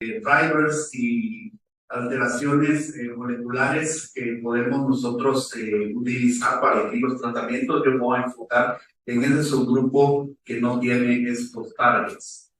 drivers y alteraciones moleculares que podemos nosotros utilizar para elegir los tratamientos. Yo me voy a enfocar en ese subgrupo que no tiene estos targets.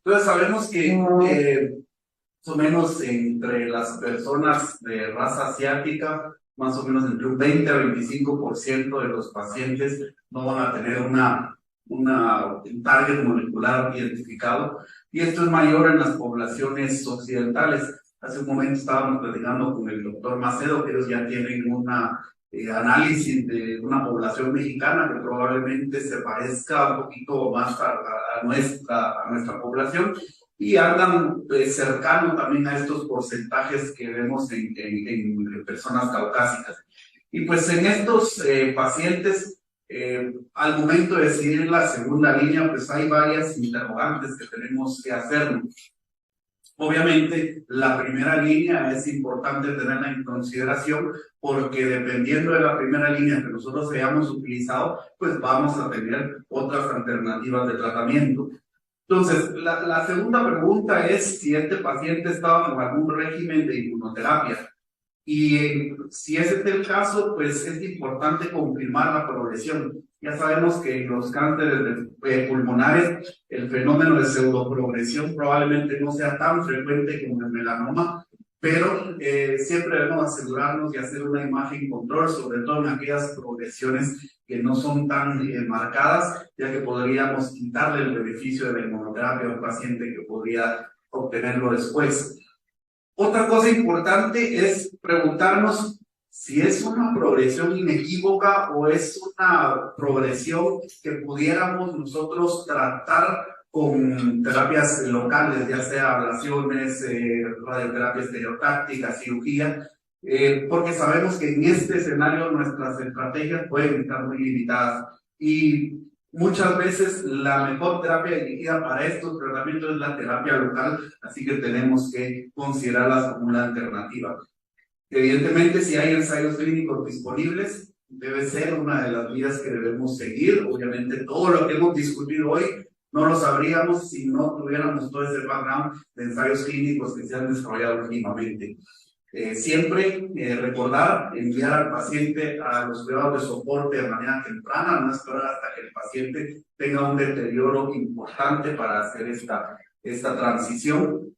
Entonces sabemos que más o menos entre las personas de raza asiática, más o menos entre un 20 a 25% de los pacientes no van a tener un target molecular identificado, y esto es mayor en las poblaciones occidentales. Hace un momento estábamos platicando con el doctor Macedo, que ellos ya tienen análisis de una población mexicana que probablemente se parezca un poquito más a nuestra población, y andan cercano también a estos porcentajes que vemos en personas caucásicas. Y pues en estos pacientes, al momento de decidir la segunda línea, pues hay varias interrogantes que tenemos que hacernos. Obviamente, la primera línea es importante tenerla en consideración, porque dependiendo de la primera línea que nosotros hayamos utilizado, pues vamos a tener otras alternativas de tratamiento. Entonces, la segunda pregunta es si este paciente estaba con algún régimen de inmunoterapia. Y si ese es el caso, pues es importante confirmar la progresión. Ya sabemos que en los cánceres pulmonares el fenómeno de pseudoprogresión probablemente no sea tan frecuente como el melanoma, pero siempre debemos asegurarnos de hacer una imagen control, sobre todo en aquellas progresiones que no son tan marcadas, ya que podríamos quitarle el beneficio de la inmunoterapia a un paciente que podría obtenerlo después. Otra cosa importante es preguntarnos si es una progresión inequívoca o es una progresión que pudiéramos nosotros tratar con terapias locales, ya sea ablaciones, radioterapia estereotáctica, cirugía, porque sabemos que en este escenario nuestras estrategias pueden estar muy limitadas, y muchas veces la mejor terapia dirigida para estos tratamientos es la terapia local, así que tenemos que considerarlas como una alternativa. Evidentemente, si hay ensayos clínicos disponibles, debe ser una de las vías que debemos seguir. Obviamente, todo lo que hemos discutido hoy no lo sabríamos si no tuviéramos todo ese background de ensayos clínicos que se han desarrollado últimamente. Siempre recordar enviar al paciente a los cuidados de soporte de manera temprana, no esperar hasta que el paciente tenga un deterioro importante para hacer esta transición.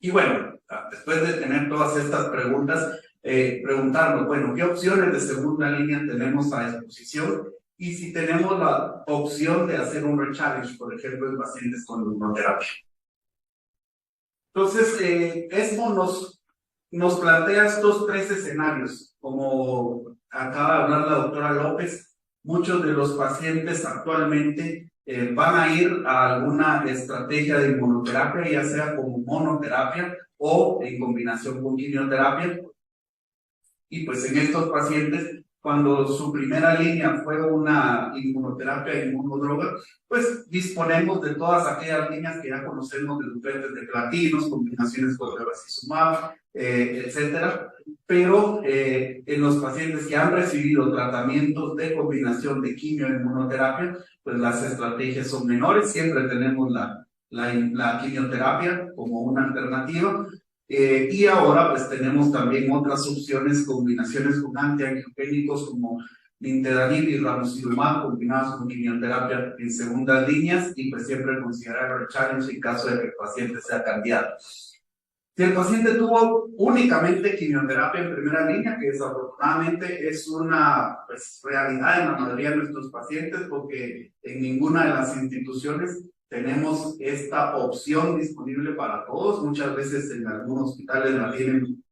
Y bueno, después de tener todas estas preguntas, preguntarnos, bueno, ¿qué opciones de segunda línea tenemos a disposición? Y si tenemos la opción de hacer un rechallenge, por ejemplo, en pacientes con inmunoterapia. Entonces, ESMO nos plantea estos tres escenarios. Como acaba de hablar la doctora López, muchos de los pacientes actualmente van a ir a alguna estrategia de inmunoterapia, ya sea como monoterapia o en combinación con quimioterapia. Y pues en estos pacientes, cuando su primera línea fue una inmunoterapia inmunodroga, pues disponemos de todas aquellas líneas que ya conocemos, de dupletes de platinos, combinaciones con bevacizumab, etcétera. Pero en los pacientes que han recibido tratamientos de combinación de quimio e inmunoterapia, pues las estrategias son menores. Siempre tenemos la quimioterapia como una alternativa. Y ahora pues tenemos también otras opciones, combinaciones con antiangiogénicos como nintedanib y ramucirumab combinados con quimioterapia en segundas líneas, y pues siempre considerar el challenge en caso de que el paciente sea candidato. Si el paciente tuvo únicamente quimioterapia en primera línea, que desafortunadamente es una realidad en la mayoría de nuestros pacientes, porque en ninguna de las instituciones tenemos esta opción disponible para todos. Muchas veces en algunos hospitales la tienen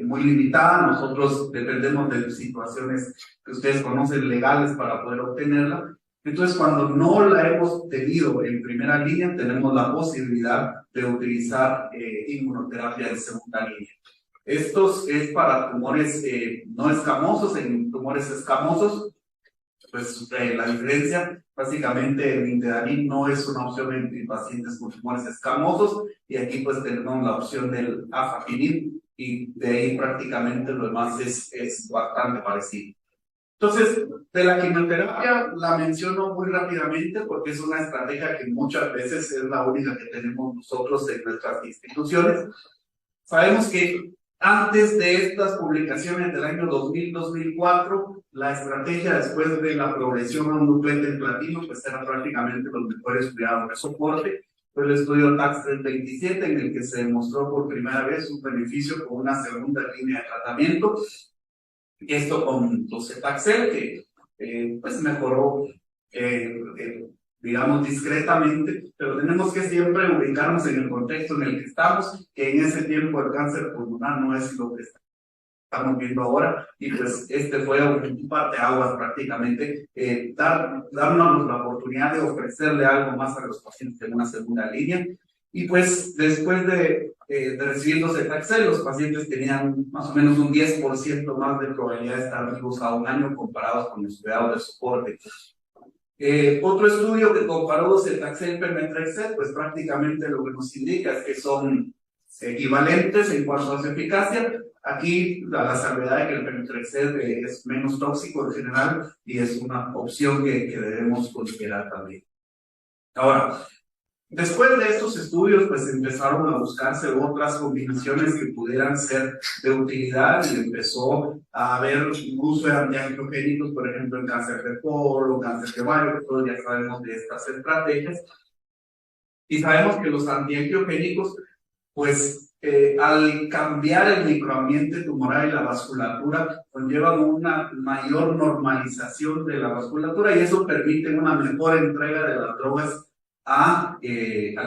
muy limitada. Nosotros dependemos de situaciones que ustedes conocen legales para poder obtenerla. Entonces, cuando no la hemos tenido en primera línea, tenemos la posibilidad de utilizar inmunoterapia en segunda línea. Estos es para tumores no escamosos. En tumores escamosos, pues la diferencia, básicamente el Nintedanib no es una opción en pacientes con tumores escamosos, y aquí pues tenemos la opción del Afatinib, y de ahí prácticamente lo demás es bastante parecido. Entonces, de la quimioterapia la menciono muy rápidamente porque es una estrategia que muchas veces es la única que tenemos nosotros en nuestras instituciones. Sabemos que antes de estas publicaciones del año 2000-2004, la estrategia después de la progresión a un duplete en platino, pues eran prácticamente los mejores cuidados de soporte. Fue el estudio TAX-327 en el que se demostró por primera vez un beneficio con una segunda línea de tratamiento. Esto con docetaxel, que pues mejoró, digamos, discretamente, pero tenemos que siempre ubicarnos en el contexto en el que estamos, que en ese tiempo el cáncer pulmonar no es lo que estamos viendo ahora, y pues este fue un parteaguas prácticamente, darnos la oportunidad de ofrecerle algo más a los pacientes en una segunda línea. Y pues después de recibir docetaxel, los pacientes tenían más o menos un 10% más de probabilidad de estar vivos a un año comparados con los cuidados de soporte. Otro estudio que comparó docetaxel y pemetrexed, pues prácticamente lo que nos indica es que son equivalentes en cuanto a su eficacia. Aquí la salvedad de que el pemetrexed es menos tóxico en general y es una opción que debemos considerar también. Ahora, después de estos estudios, pues empezaron a buscarse otras combinaciones que pudieran ser de utilidad, y empezó a haber un uso de antiangiogénicos, por ejemplo, en cáncer de colon, cáncer de ovario, que todos ya sabemos de estas estrategias. Y sabemos que los antiangiogénicos, pues al cambiar el microambiente tumoral y la vasculatura, conllevan una mayor normalización de la vasculatura, y eso permite una mejor entrega de las drogas al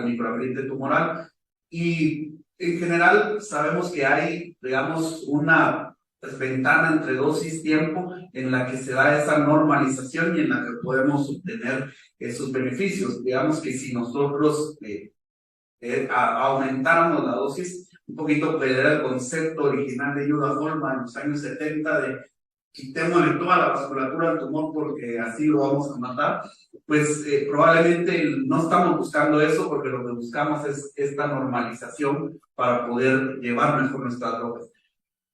microambiente tumoral. Y en general sabemos que hay, digamos, una ventana entre dosis-tiempo en la que se da esa normalización y en la que podemos obtener esos beneficios. Digamos que si nosotros aumentáramos la dosis, un poquito era el concepto original de Yuda Holma en los años 70 de quitémosle toda la vasculatura al tumor porque así lo vamos a matar, pues probablemente no estamos buscando eso, porque lo que buscamos es esta normalización para poder llevar mejor nuestras drogas.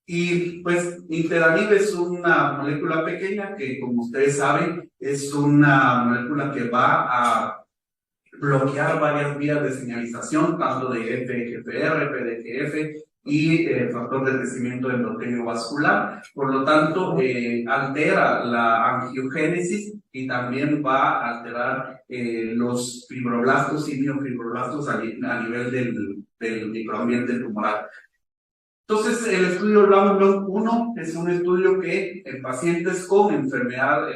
Y pues Nintedanib es una molécula pequeña que, como ustedes saben, es una molécula que va a bloquear varias vías de señalización, tanto de FGFR, PDGF y factor de crecimiento endotelio vascular. Por lo tanto, altera la angiogénesis y también va a alterar los fibroblastos y miofibroblastos a nivel del microambiente tumoral. Entonces, el estudio LUNG 1 es un estudio que en pacientes con enfermedad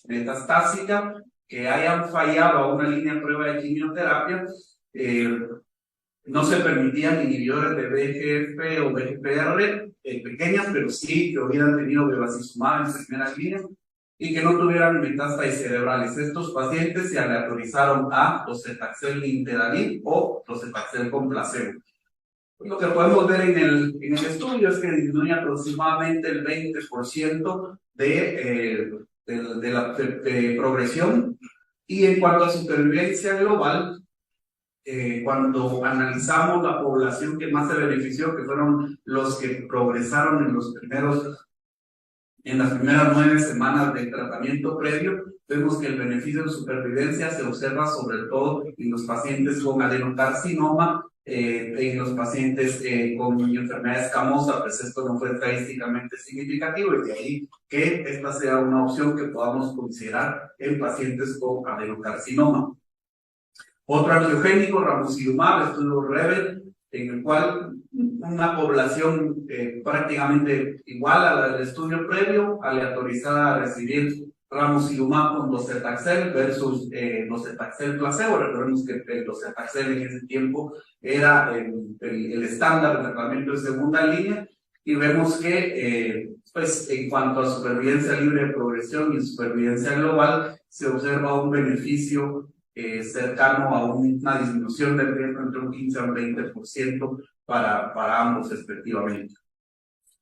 metastásica que hayan fallado a una línea de prueba de quimioterapia, no se permitían inhibidores de VEGF o VEGPR pequeñas, pero sí que hubieran tenido bevacizumab en primeras líneas y que no tuvieran metástasis cerebrales. Estos pacientes se aleatorizaron a docetaxel Nintedanib o docetaxel con placebo. Lo que podemos ver en el estudio es que disminuye aproximadamente el 20% de la progresión. Y en cuanto a supervivencia global, cuando analizamos la población que más se benefició, que fueron los que progresaron en las primeras 9 semanas del tratamiento previo, vemos que el beneficio de supervivencia se observa sobre todo en los pacientes con adenocarcinoma, en los pacientes con enfermedad escamosa. Pues esto no fue estadísticamente significativo, y de ahí que esta sea una opción que podamos considerar en pacientes con adenocarcinoma. Otro angiogénico, ramucirumab, estudio REBEL, en el cual una población prácticamente igual a la del estudio previo, aleatorizada a recibir ramucirumab con docetaxel versus docetaxel placebo. Recordemos que el docetaxel en ese tiempo era el estándar de tratamiento de segunda línea, y vemos que pues en cuanto a supervivencia libre de progresión y supervivencia global, se observa un beneficio cercano a una disminución del riesgo entre un 15 a un 20% para ambos respectivamente.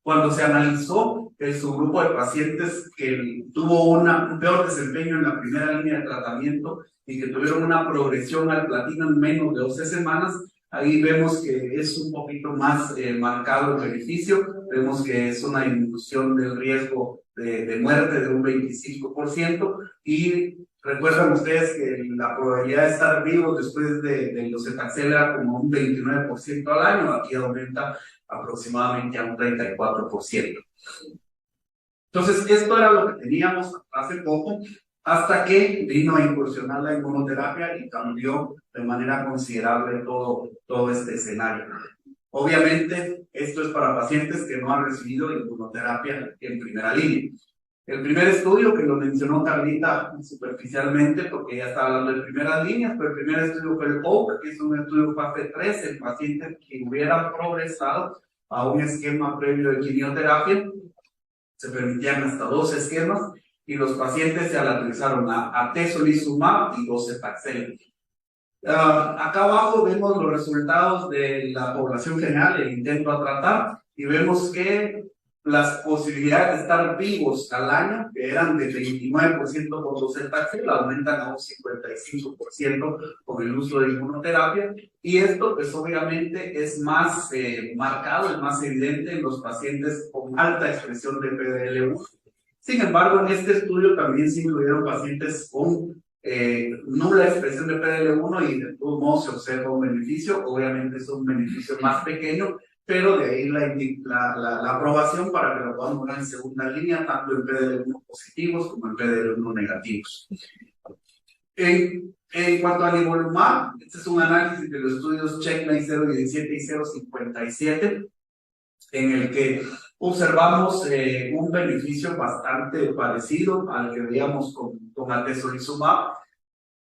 Cuando se analizó el subgrupo de pacientes que tuvo un peor desempeño en la primera línea de tratamiento y que tuvieron una progresión al platino en menos de 12 semanas, ahí vemos que es un poquito más marcado el beneficio. Vemos que es una disminución del riesgo de muerte de un 25%, y recuerdan ustedes que la probabilidad de estar vivos después de los Cetaxel era como un 29% al año, aquí aumenta aproximadamente a un 34%. Entonces, esto era lo que teníamos hace poco, hasta que vino a incursionar la inmunoterapia y cambió de manera considerable todo este escenario. Obviamente, esto es para pacientes que no han recibido inmunoterapia en primera línea. El primer estudio, que lo mencionó Carlita superficialmente, porque ella está hablando de primeras líneas, pero el primer estudio fue el OAK, que es un estudio fase 3 en pacientes que hubieran progresado a un esquema previo de quimioterapia. Se permitían hasta 2 esquemas, y los pacientes se alabilizaron a atezolizumab y docetaxel. Acá abajo vemos los resultados de la población general, el intento a tratar, y vemos que las posibilidades de estar vivos al año, que eran de 29% con docetaxel, aumentan a un 55% con el uso de inmunoterapia, y esto pues obviamente es más marcado, es más evidente en los pacientes con alta expresión de PDL1. Sin embargo, en este estudio también se incluyeron pacientes con nula expresión de PDL1, y de todos modos se observa un beneficio. Obviamente es un beneficio más pequeño, pero de ahí la aprobación para que lo podamos poner en segunda línea, tanto en PDL1 positivos como en PDL1 negativos. En cuanto a nivolumab, este es un análisis de los estudios CheckMate 017 y 057, en el que observamos un beneficio bastante parecido al que veíamos con atezolizumab.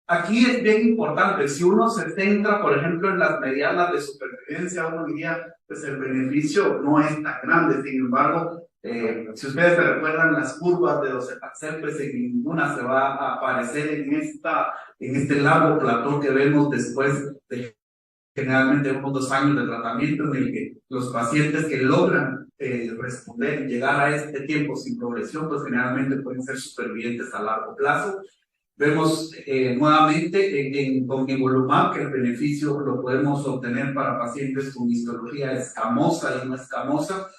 Aquí es bien importante, si uno se centra, por ejemplo, en las medianas de supervivencia, uno diría, pues el beneficio no es tan grande. Sin embargo, si ustedes se recuerdan las curvas de docetaxel, pues en ninguna se va a aparecer en este largo plató que vemos después de generalmente unos 2 años de tratamiento, en el que los pacientes que logran responder y llegar a este tiempo sin progresión, pues generalmente pueden ser supervivientes a largo plazo. Vemos nuevamente con nivolumab que el beneficio lo podemos obtener para pacientes con histología escamosa y no escamosa,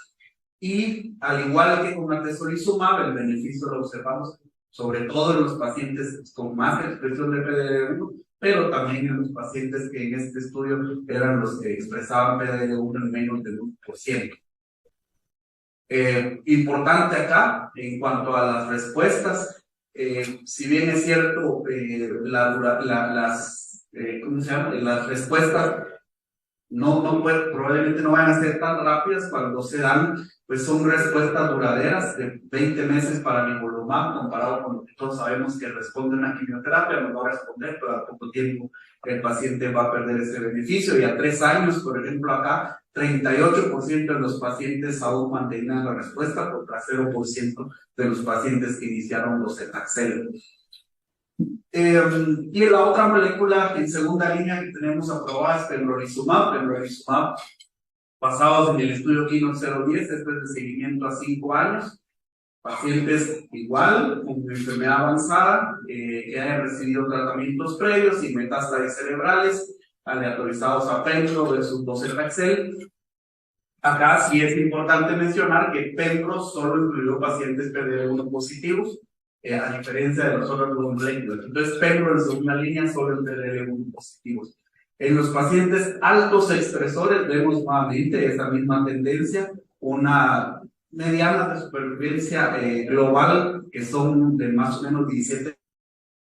y al igual que con atezolizumab, el beneficio lo observamos sobre todo en los pacientes con más expresión de PDL1, pero también en los pacientes que en este estudio eran los que expresaban PDL1 en menos del 1%. Importante acá, en cuanto a las respuestas, si bien es cierto, las respuestas probablemente no van a ser tan rápidas. Cuando se dan, pues son respuestas duraderas de 20 meses para nivolumab, comparado con lo que todos sabemos que responde una quimioterapia, no va a responder, pero a poco tiempo el paciente va a perder ese beneficio, y a 3 años, por ejemplo, acá 38% de los pacientes aún mantenían la respuesta, contra 0% de los pacientes que iniciaron los Cetaxel. Y la otra molécula en segunda línea que tenemos aprobada es pembrolizumab, basados en el estudio Keynote 010, este es de seguimiento a 5 años, pacientes igual, con enfermedad avanzada, que hayan recibido tratamientos previos y metástasis cerebrales, aleatorizados a pembro versus docetaxel. Acá sí es importante mencionar que pembro solo incluyó pacientes PDL1 positivos, a diferencia de los otros dos moléculas. Entonces, pembro en segunda línea solo en PDL1 positivos. En los pacientes altos expresores vemos nuevamente esta misma tendencia, una mediana de supervivencia global que son de más o menos 17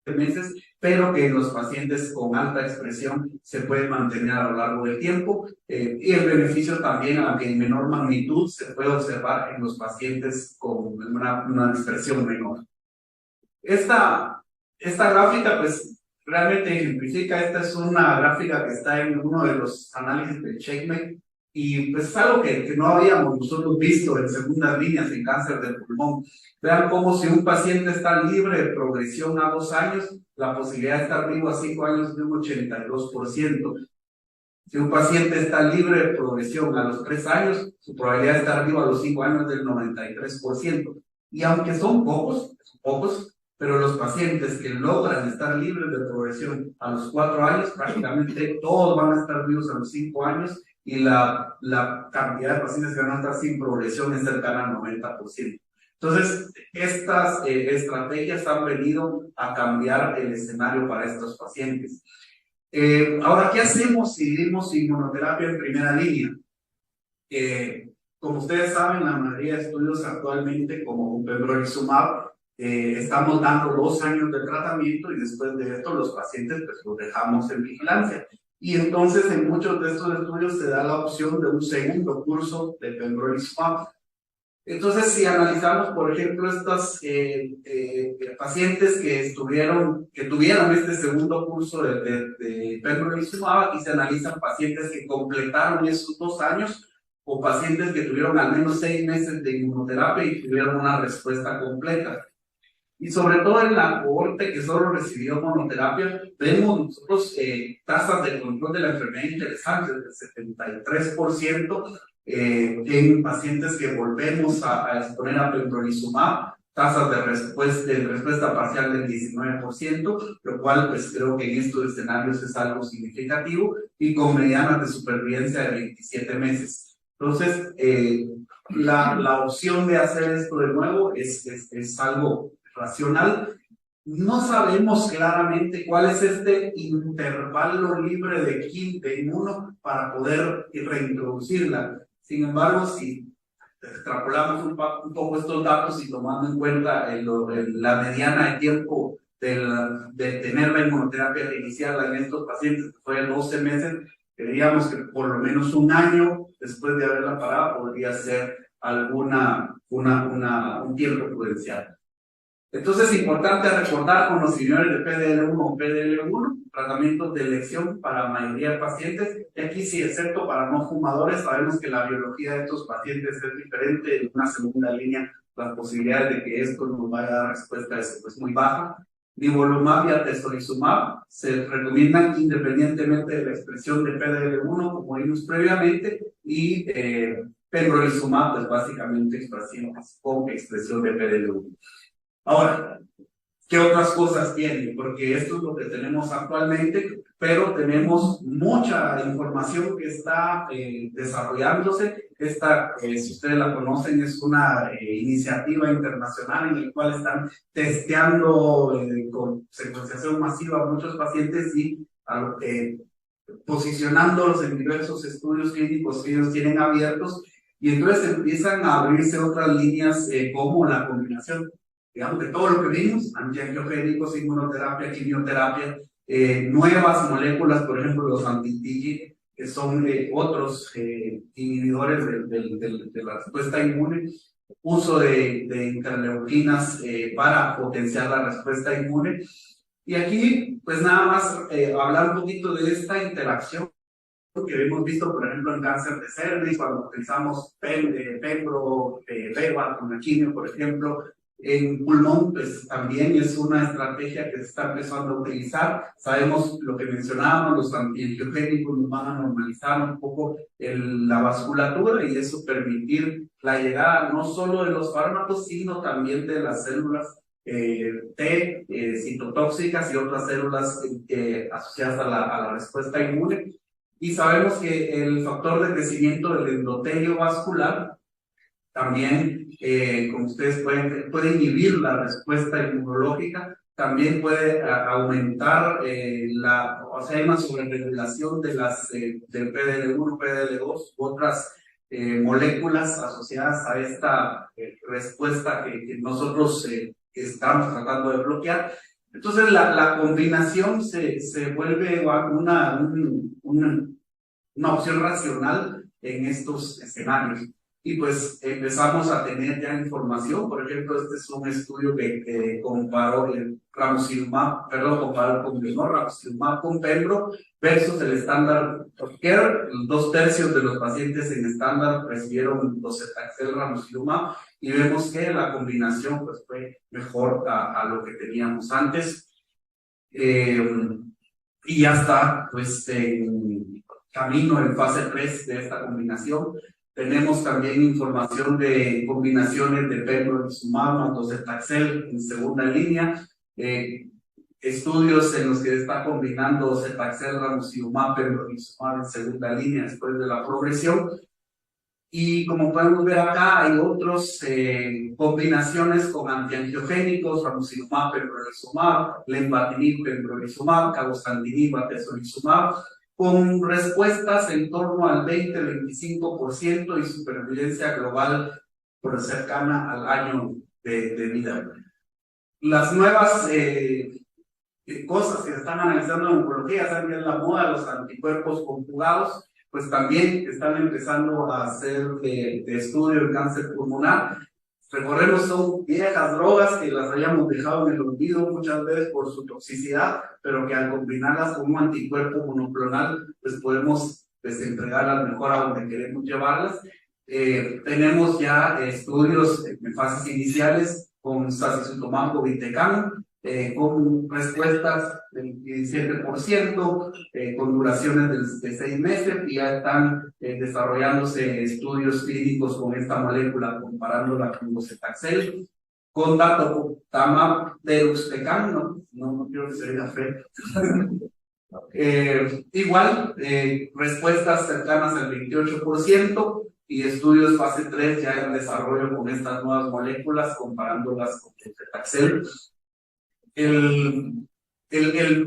meses, pero que en los pacientes con alta expresión se puede mantener a lo largo del tiempo, y el beneficio también, aunque en menor magnitud, se puede observar en los pacientes con una expresión menor. Esta gráfica pues realmente ejemplifica. Esta es una gráfica que está en uno de los análisis de CheckMate, Y pues es algo que no habíamos nosotros visto en segundas líneas en cáncer del pulmón. Vean cómo si un paciente está libre de progresión a 2 años, la posibilidad de estar vivo a 5 años es de un 82%. Si un paciente está libre de progresión a los 3 años, su probabilidad de estar vivo a los 5 años es del 93%. Y aunque son pocos, pero los pacientes que logran estar libres de progresión a los 4 años, prácticamente todos van a estar vivos a los 5 años y la cantidad de pacientes que van a estar sin progresión es cercana al 90%. Entonces, estas estrategias han venido a cambiar el escenario para estos pacientes. Ahora, ¿qué hacemos si dimos inmunoterapia en primera línea? Como ustedes saben, la mayoría de estudios actualmente, como pembrolizumab, estamos dando 2 años de tratamiento y después de esto los pacientes pues los dejamos en vigilancia. Y entonces en muchos de estos estudios se da la opción de un segundo curso de pembrolizumab. Entonces, si analizamos, por ejemplo, estos pacientes que tuvieron este segundo curso de pembrolizumab, aquí se analizan pacientes que completaron esos 2 años o pacientes que tuvieron al menos 6 meses de inmunoterapia y tuvieron una respuesta completa. Y sobre todo en la cohorte que solo recibió monoterapia, vemos nosotros tasas de control de la enfermedad interesantes del 73%, en pacientes que volvemos a exponer a pembrolizumab, tasas de respuesta parcial del 19%, lo cual pues creo que en estos escenarios es algo significativo, y con medianas de supervivencia de 27 meses. Entonces, la opción de hacer esto de nuevo es algo racional. No sabemos claramente cuál es este intervalo libre de inmuno para poder reintroducirla. Sin embargo, si extrapolamos un poco estos datos y tomando en cuenta la mediana de tiempo de tener la inmunoterapia reiniciada en estos pacientes, que fue 12 meses, creíamos que por lo menos 1 año después de haberla parado podría ser un tiempo prudencial. Entonces es importante recordar con los señores de PDL1 o PDL1, tratamientos de elección para la mayoría de pacientes. Y aquí sí, excepto para no fumadores, sabemos que la biología de estos pacientes es diferente. En una segunda línea, las posibilidades de que esto nos vaya a dar respuesta es muy baja. Nivolumab y atezolizumab se recomiendan independientemente de la expresión de PDL1, como vimos previamente, y pembrolizumab, pues básicamente expresiones con expresión de PDL1. Ahora, ¿qué otras cosas tiene? Porque esto es lo que tenemos actualmente, pero tenemos mucha información que está desarrollándose. Esta, si ustedes la conocen, es una iniciativa internacional en la cual están testeando con secuenciación masiva a muchos pacientes y posicionándolos en diversos estudios clínicos que ellos tienen abiertos. Y entonces empiezan a abrirse otras líneas como la combinación. Digamos que todo lo que vimos, antiangiogénicos, inmunoterapia, quimioterapia, nuevas moléculas, por ejemplo, los anti-TIGIT, que son otros inhibidores de la respuesta inmune, uso de interleuquinas para potenciar la respuesta inmune. Y aquí, pues nada más hablar un poquito de esta interacción que hemos visto, por ejemplo, en cáncer de cervix, cuando utilizamos pembro, beva con la quimio, por ejemplo. En pulmón, pues también es una estrategia que se está empezando a utilizar. Sabemos lo que mencionábamos, los antiangiogénicos nos van a normalizar un poco la vasculatura y eso permitir la llegada no solo de los fármacos, sino también de las células T, citotóxicas y otras células asociadas a la respuesta inmune. Y sabemos que el factor de crecimiento del endotelio vascular también, como ustedes puede inhibir la respuesta inmunológica, también puede aumentar hay una sobreregulación de del PDL1, PDL2 u otras moléculas asociadas a esta respuesta que nosotros estamos tratando de bloquear. Entonces la combinación se vuelve una opción racional en estos escenarios. y pues empezamos a tener ya información. Por ejemplo, este es un estudio que comparó el ramucirumab, perdón, comparó con no, ramucirumab con pembro versus el estándar of care. 2/3 de los pacientes en estándar recibieron docetaxel ramucirumab y vemos que la combinación pues fue mejor a lo que teníamos antes. Y ya está pues en camino en fase 3 de esta combinación. Tenemos también información de combinaciones de pembrolizumab más docetaxel en segunda línea, estudios en los que se está combinando docetaxel, ramucirumab, pembrolizumab en segunda línea después de la progresión. Y como podemos ver acá, hay otras combinaciones con antiangiogénicos, ramucirumab, pembrolizumab, lenvatinib, pembrolizumab, cabozantinib, atezolizumab, con respuestas en torno al 20-25% y supervivencia global por cercana al año de vida. Las nuevas cosas que se están analizando en oncología, saben que es la moda, los anticuerpos conjugados, pues también están empezando a hacer de estudio en cáncer pulmonar. Recordemos, son viejas drogas que las hayamos dejado en el olvido muchas veces por su toxicidad, pero que al combinarlas con un anticuerpo monoclonal, pues podemos entregarlas mejor a donde queremos llevarlas. Tenemos ya estudios en fases iniciales con sacituzumab govitecan, con respuestas del 17%, con duraciones de 6 meses, y ya están desarrollándose estudios clínicos con esta molécula, comparándola con docetaxel, con datopotamab deruxtecan, no quiero que se diga fe. Igual, respuestas cercanas al 28%, y estudios fase 3 ya en desarrollo con estas nuevas moléculas, comparándolas con docetaxel.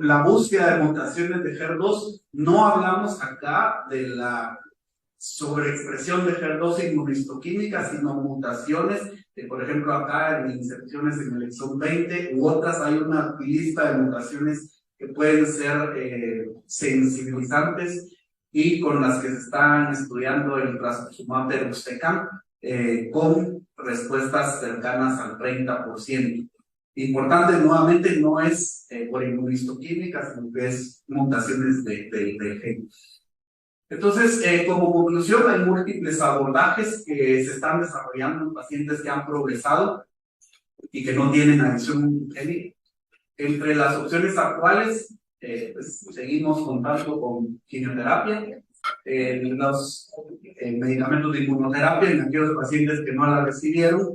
La búsqueda de mutaciones de HER2, no hablamos acá de la sobreexpresión de HER2 inmunohistoquímica, sino mutaciones, por ejemplo acá en inserciones en el exón 20 u otras. Hay una lista de mutaciones que pueden ser sensibilizantes y con las que se están estudiando el trastuzumab deruxtecan con respuestas cercanas al 30%. Importante, nuevamente, no es por inmunohistoquímica, sino que es mutaciones de gen. Entonces, como conclusión, hay múltiples abordajes que se están desarrollando en pacientes que han progresado y que no tienen adicción génica. Entre las opciones actuales, pues, seguimos contando con quimioterapia, los medicamentos de inmunoterapia en aquellos pacientes que no la recibieron,